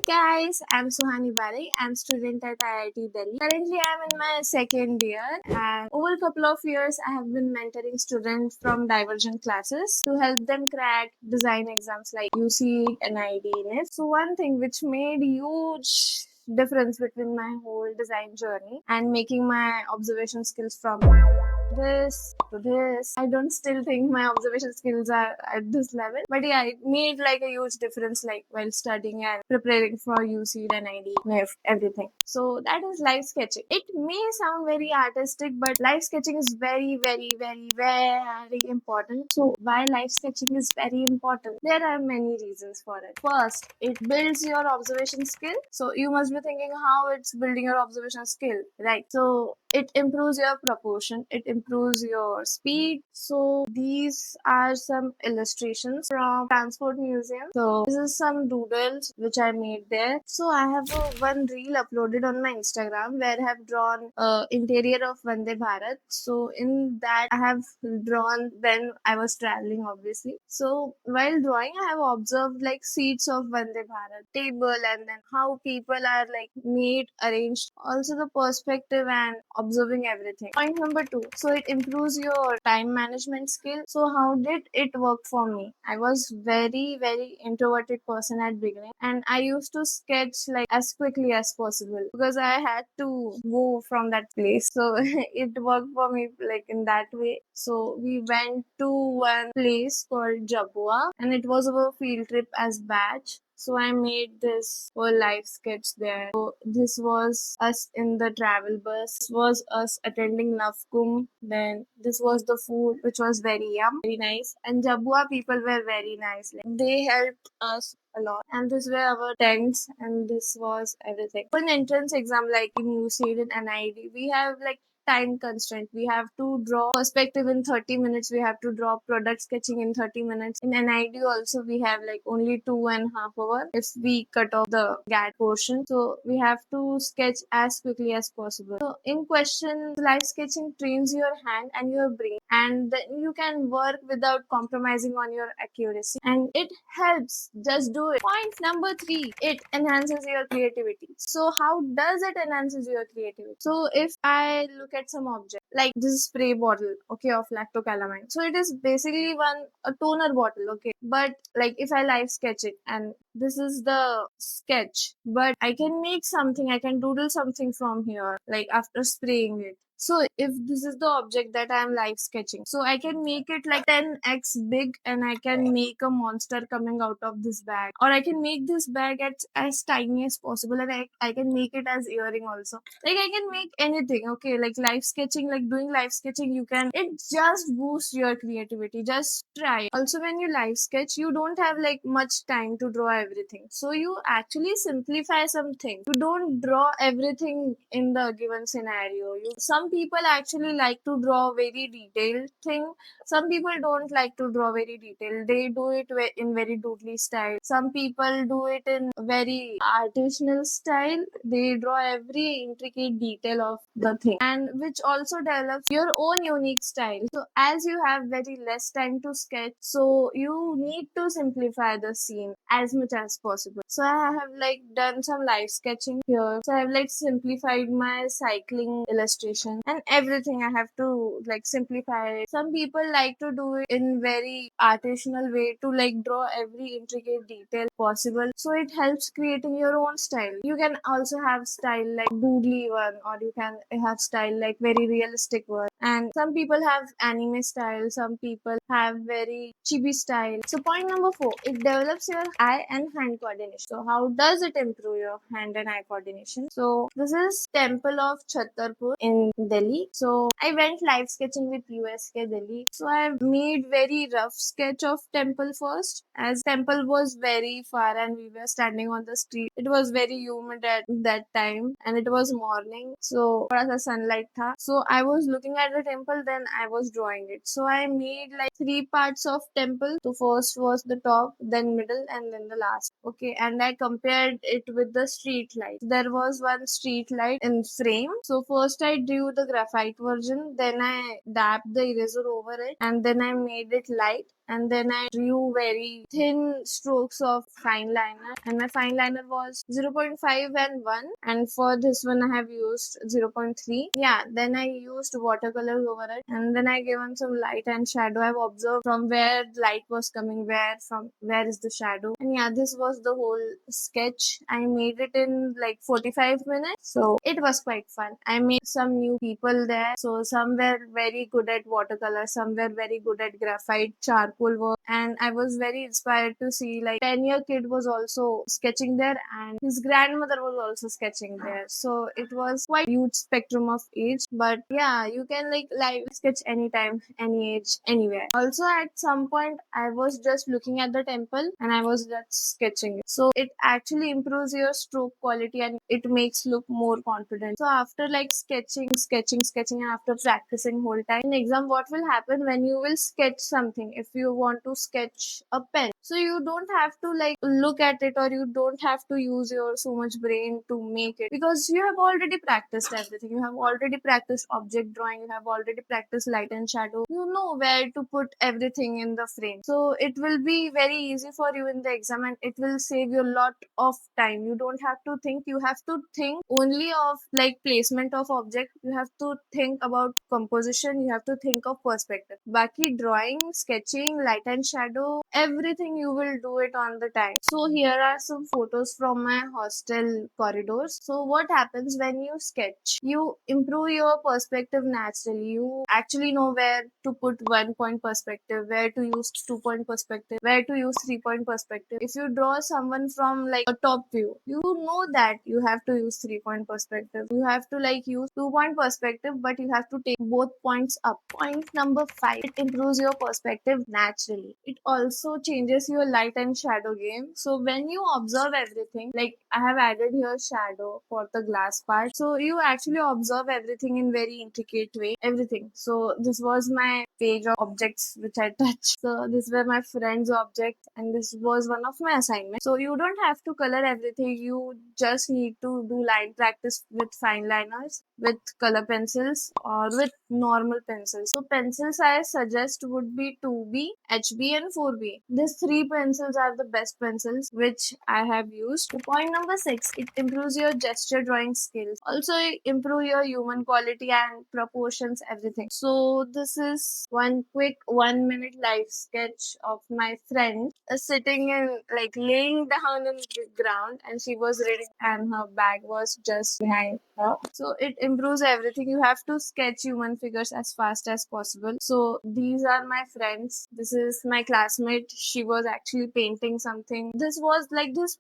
guys, I'm Suhani Bari. I'm student at IIT Delhi. Currently, I'm in my second year, and over a couple of years, I have been mentoring students from divergent classes to help them crack design exams like UC and ID NIST. So one thing which made huge difference between my whole design journey and making my observation skills from this to this. I don't still think my observation skills are at this level, but yeah, it made like a huge difference like while studying and preparing for UC and ID, everything. So that is life sketching. It may sound very artistic, but life sketching is very, very, very, very important. So why life sketching is very important? There are many reasons for it. First, it builds your observation skill. So you must be thinking how it's building your observation skill, right? So it improves your proportion, it improves your speed. So these are some illustrations from Transport Museum. So this is some doodles which I made there. So I have one reel uploaded on my Instagram where I have drawn interior of Vande Bharat. So in that I have drawn when I was traveling, obviously. So while drawing, I have observed like seats of Vande Bharat table, and then how people are like made, arranged. Also the perspective and observing everything. Point number two. So it improves your time management skill. So how did it work for me? I was very, very introverted person at beginning, and I used to sketch like as quickly as possible because I had to go from that place. So it worked for me like in that way. So we went to one place called Jabua, and it was our field trip as batch. So I made this whole life sketch there. So this was us in the travel bus. This was us attending Navkum. Then this was the food, which was very very nice. And Jabua people were very nice. Like, they helped us a lot. And this were our tents, and this was everything. For an entrance exam like in UCD and NID, we have like time constraint. We have to draw perspective in 30 minutes. We have to draw product sketching in 30 minutes. In NID also we have like only 2.5 hours if we cut off the GAT portion. So we have to sketch as quickly as possible. So in question, life sketching trains your hand and your brain, and then you can work without compromising on your accuracy, and it helps. Just do it. Point number three, it enhances your creativity. So how does it enhances your creativity? So if I look at some object like this spray bottle, okay, of lactocalamine, so it is basically a toner bottle, okay, but like if I live sketch it, and this is the sketch, but I can make something, I can doodle something from here like after spraying it. So if this is the object that I am live sketching, so I can make it like 10x big, and I can make a monster coming out of this bag, or I can make this bag as tiny as possible, and I can make it as earring also. Like I can make anything, okay, like live sketching, like doing live sketching, you can, it just boosts your creativity. Just try. Also when you live sketch, you don't have like much time to draw everything, so you actually simplify some things. You don't draw everything in the given scenario. Some people actually like to draw very detailed thing. Some people don't like to draw very detailed. They do it in very doodly style. Some people do it in very artisanal style. They draw every intricate detail of the thing, and which also develops your own unique style. So as you have very less time to sketch, so you need to simplify the scene as much as possible. So I have like done some live sketching here. So I have like simplified my cycling illustration and everything. I have to like simplify it. Some people like to do it in very artisanal way to like draw every intricate detail possible. So it helps creating your own style. You can also have style like doodly one, or you can have style like very realistic one. And some people have anime style, some people have very chibi style. So point number four, it develops your eye and hand coordination. So how does it improve your hand and eye coordination? So this is Temple of Chhatarpur in Delhi. So I went live sketching with USK Delhi. So I made very rough sketch of temple first, as temple was very far and we were standing on the street. It was very humid at that time, and it was morning, so थोड़ा सा sunlight था. So I was looking at the temple, then I was drawing it. So I made like three parts of temple. So first was the top, then middle, and then the last. Okay, and I compared it with the street light. There was one street light in frame. So first I drew the graphite version, then I dabbed the eraser over it, and then I made it light. and then I drew very thin strokes of fine liner, and my fine liner was 0.5 and 1, and for this one I have used 0.3. Yeah, then I used watercolors over it, and then I given some light and shadow. I've observed from where light was coming, from where is the shadow, and yeah, this was the whole sketch. I made it in like 45 minutes, so it was quite fun. I made some new people there, so some were very good at watercolor, some were very good at graphite charcoal work, and I was very inspired to see like 10-year kid was also sketching there, and his grandmother was also sketching there. So it was quite huge spectrum of age, but yeah, you can like live sketch anytime, any age, anywhere. Also, at some point I was just looking at the temple and I was just sketching it, so it actually improves your stroke quality and it makes look more confident. So after like sketching and after practicing whole time in exam, what will happen when you will sketch something, if you want to sketch a pen, so you don't have to like look at it, or you don't have to use your so much brain to make it, because you have already practiced everything. You have already practiced object drawing, you have already practiced light and shadow, you know where to put everything in the frame, so it will be very easy for you in the exam, and it will save you a lot of time. You don't have to think, you have to think only of like placement of object, you have to think about composition, you have to think of perspective. Baki drawing, sketching, light and shadow, everything you will do it on the time. So here are some photos from my hostel corridors. So what happens when you sketch, you improve your perspective naturally. You actually know where to put 1 point perspective, where to use 2 point perspective, where to use 3 point perspective. If you draw someone from like a top view, you know that you have to use 3 point perspective. You have to like use 2 point perspective, but you have to take both points up. Point number 5, it improves your perspective naturally. It also changes your light and shadow game. So when you observe everything, like I have added here shadow for the glass part, so you actually observe everything in very intricate way, everything. So this was my page of objects which I touched. So these were my friends' objects, and this was one of my assignments. So you don't have to color everything. You just need to do line practice with fine liners, with color pencils, or with normal pencils. So pencils I suggest would be 2B, HB, and 4B. These three pencils are the best pencils which I have used. Point number 6, it improves your gesture drawing skills. Also, it improve your human quality and proportions, everything. So this is one quick 1 minute live sketch of my friend sitting in like laying down on the ground, and she was reading and her bag was just behind her. So it improves everything. You have to sketch human figures as fast as possible. So these are my friends. This is my classmate. She was actually painting something. This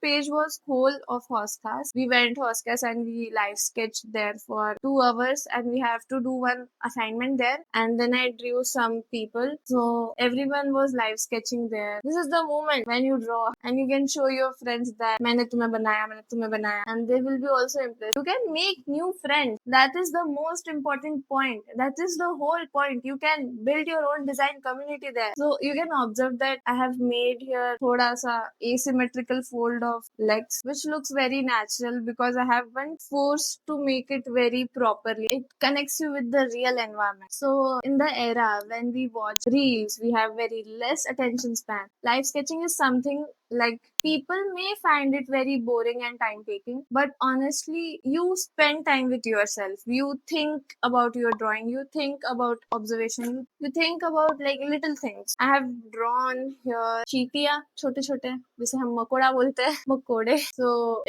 page was whole of Hoskas. We went Hoskas and we live sketched there for 2 hours, and we have to do one assignment there, and then I drew some people. So everyone was live sketching there. This is the moment when you draw and you can show your friends that मैंने तुम्हें बनाया, and they will be also impressed. You can make new friends. That is the most important point. That is the whole point. You can build your own design community there. So you can observe that I have made here thoda sa asymmetrical fold of legs, which looks very natural because I haven't forced to make it very properly. It connects you with the real environment. So in the era when we watch reels, we have very less attention span. Live sketching is something like people may find it very boring and time taking, but honestly, you spend time with yourself. You think about your drawing, you think about observation, you think about like little things. I have drawn here चींटियां छोटे छोटे जिसे हम मकोड़ा बोलते हैं मकोड़े. So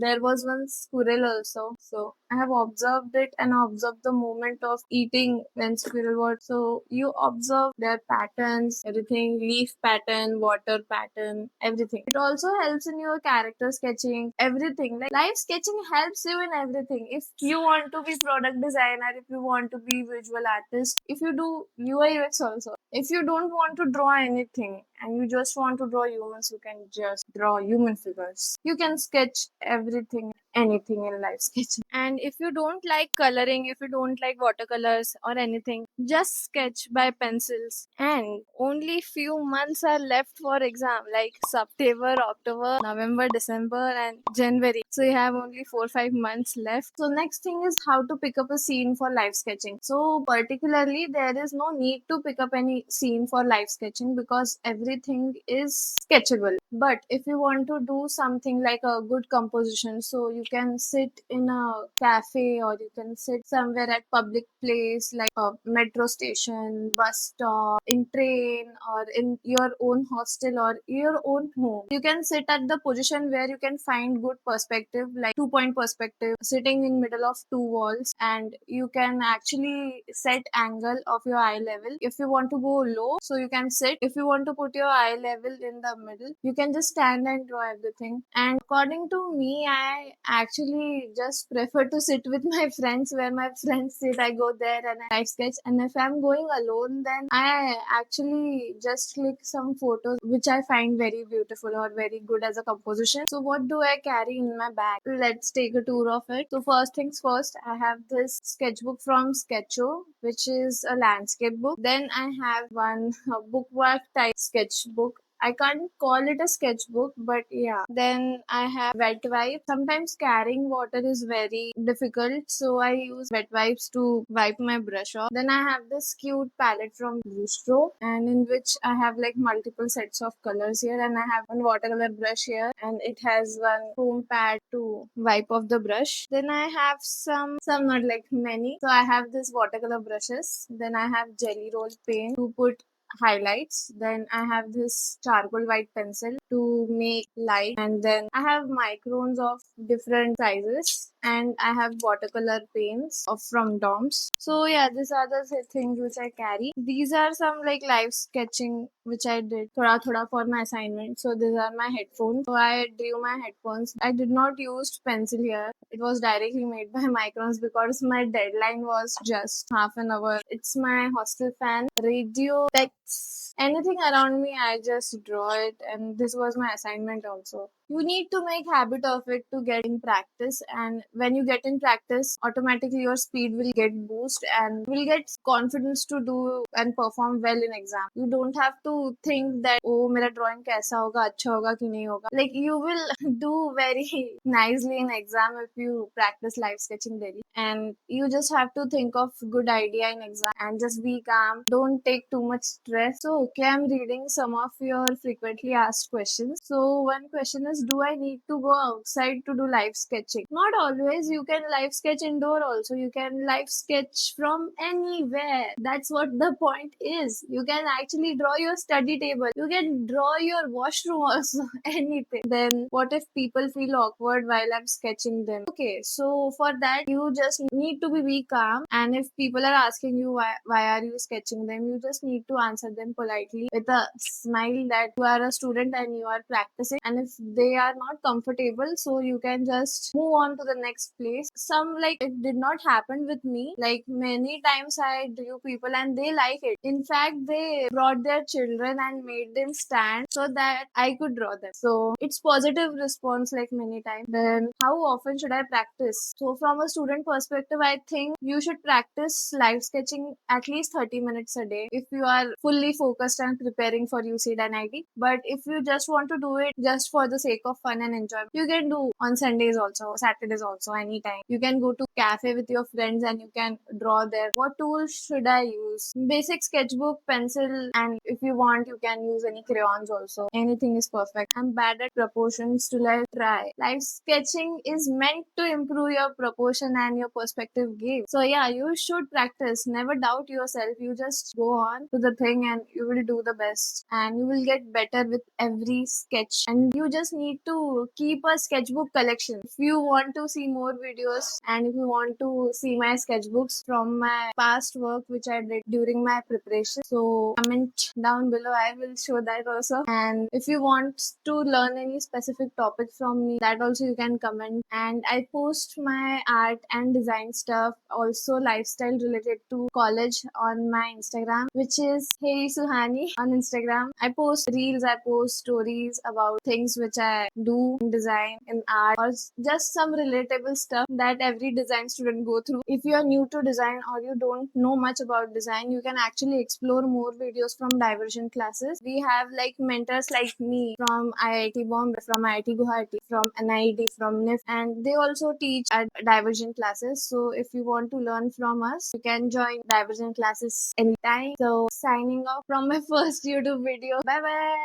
there was one squirrel also. So I have observed it and observed the moment of eating when squirrel was. So you observe their patterns, everything, leaf pattern, water pattern, everything. It also helps in your character sketching, everything. Like live sketching helps you in everything. If you want to be product designer, if you want to be visual artist, if you do UI UX also, if you don't want to draw anything and you just want to draw humans, you can just draw human figures. You can sketch everything, anything in life sketching. And if you don't like coloring, if you don't like watercolors or anything, just sketch by pencils. And only few months are left for exam, like September, October, November, December, and January. So you have only 4 5 months left. So next thing is how to pick up a scene for live sketching. So particularly there is no need to pick up any scene for live sketching because everything is sketchable. But if you want to do something like a good composition, so you can sit in a cafe or you can sit somewhere at public place like a metro station, bus stop, in train, or in your own hostel or your own home. You can sit at the position where you can find good perspective, like 2 point perspective, sitting in middle of two walls, and you can actually set angle of your eye level. If you want to go low, so you can sit. If you want to put your eye level in the middle, you can just stand and draw everything. And according to me, I actually just prefer to sit with my friends. Where my friends sit, I go there and I sketch. And if I'm going alone, then I actually just click some photos which I find very beautiful or very good as a composition. So what do I carry in my bag? Let's take a tour of it. So first things first, I have this sketchbook from Sketcho, which is a landscape book. Then I have one bookmark type sketchbook. I can't call it a sketchbook, but yeah. Then I have wet wipes. Sometimes carrying water is very difficult, so I use wet wipes to wipe my brush off. Then I have this cute palette from Bluestro, and in which I have like multiple sets of colors here, and I have one watercolor brush here, and it has one foam pad to wipe off the brush. Then I have some not like many. So I have this watercolor brushes. Then I have jelly roll paint to put highlights. Then I have this charcoal white pencil to make light, and then I have microns of different sizes, and I have watercolor paints of from DOMS. So yeah, these are the things which I carry. These are some like live sketching which I did thoda thoda for my assignment. So these are my headphones. So I drew my headphones. I did not use pencil here. It was directly made by microns because my deadline was just half an hour. It's my hostel fan, radio, text, anything around me, I just draw it, and this was my assignment also. You need to make habit of it to get in practice, and when you get in practice, automatically your speed will get boost and will get confidence to do and perform well in exam. You don't have to think that oh मेरा drawing कैसा होगा, अच्छा होगा कि नहीं होगा. Like you will do very nicely in exam if you practice live sketching daily. And you just have to think of good idea in exam and just be calm. Don't take too much stress. So okay, I'm reading some of your frequently asked questions. So one question is, do I need to go outside to do live sketching? Not always. You can live sketch indoor also. You can live sketch from anywhere. That's what the point is. You can actually draw your study table. You can draw your washroom also. Anything. Then what if people feel awkward while I'm sketching them? Okay, so for that you just need to be calm, and if people are asking you why are you sketching them, you just need to answer them politely with a smile that you are a student and you are practicing. And if they are not comfortable, so you can just move on to the next place. Some like it did not happen with me. Like many times I drew people and they like it. In fact, they brought their children and made them stand so that I could draw them. So it's positive response like many times. Then how often should I practice? So from a student perspective, I think you should practice live sketching at least 30 minutes a day if you are fully focused and preparing for UCD and IT. But if you just want to do it just for the sake of fun and enjoyment, you can do on Sundays also, Saturdays also, anytime. You can go to cafe with your friends and you can draw there. What tools should I use? Basic sketchbook, pencil, and if you want, you can use any crayons also. Anything is perfect. I'm bad at proportions to let try. Live sketching is meant to improve your proportion and your perspective game. So yeah, you should practice. Never doubt yourself. You just go on to the thing and you will do the best. And you will get better with every sketch. And you just need need to keep a sketchbook collection. If you want to see more videos and if you want to see my sketchbooks from my past work which I did during my preparation, so comment down below. I will show that also. And if you want to learn any specific topic from me, that also you can comment. And I post my art and design stuff, also lifestyle related to college on my Instagram, which is Hey Suhani on Instagram. I post reels, I post stories about things which I do in design, in art, or just some relatable stuff that every design student go through. If you are new to design or you don't know much about design, you can actually explore more videos from Divergent classes. We have like mentors like me from IIT Bombay, from IIT Guwahati, from NIET, from NIF, and they also teach at Divergent classes. So if you want to learn from us, you can join Divergent classes anytime. So signing off from my first YouTube video. Bye bye.